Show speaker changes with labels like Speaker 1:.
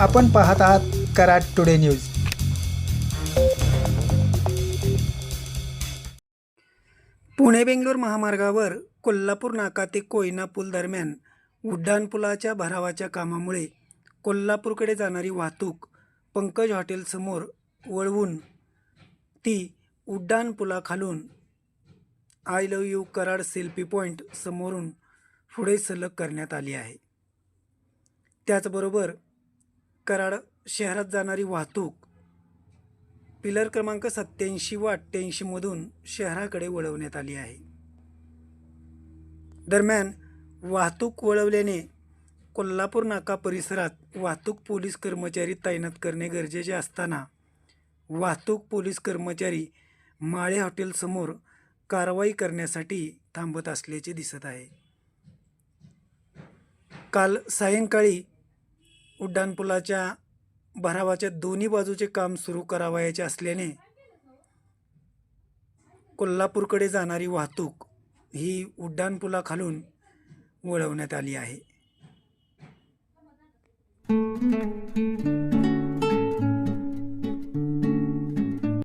Speaker 1: आपण पाहत आहात कराड टुडे न्यूज। पुणे बेंगलोर महामार्गावर कोल्हापूर नाका ते कोयना पूल दरम्यान उड्डाणपुलाच्या भरावाच्या कामामुळे कोल्हापूरकडे जाणारी वाहतूक पंकज हॉटेल समोर वळवून ती उड्डाणपुलाखालून I love you Karad selfie point समोरून पुढे सलग करण्यात आली आहे। त्याचबरोबर कराड शहरात जाणारी वाहतूक पिलर क्रमांक 87 व 88 मधून शहराकडे वळवण्यात आली आहे। दरम्यान वाहतूक वळवल्याने कोल्हापूर नाका परिसरात वाहतूक पोलीस कर्मचारी तैनात करणे गरजेचे असताना वाहतूक पोलीस कर्मचारी माळे हॉटेल समोर कारवाई करण्यासाठी थांबत असल्याचे दिसत आहे। काल सायंकाळी उड्डाणपुलाच्या भरावाच्या दोन्ही बाजूचे काम सुरू करावयाचे असल्याने कोल्हापूरकडे जाणारी वाहतूक ही उड्डाणपुलाखालून वळवण्यात आली आहे।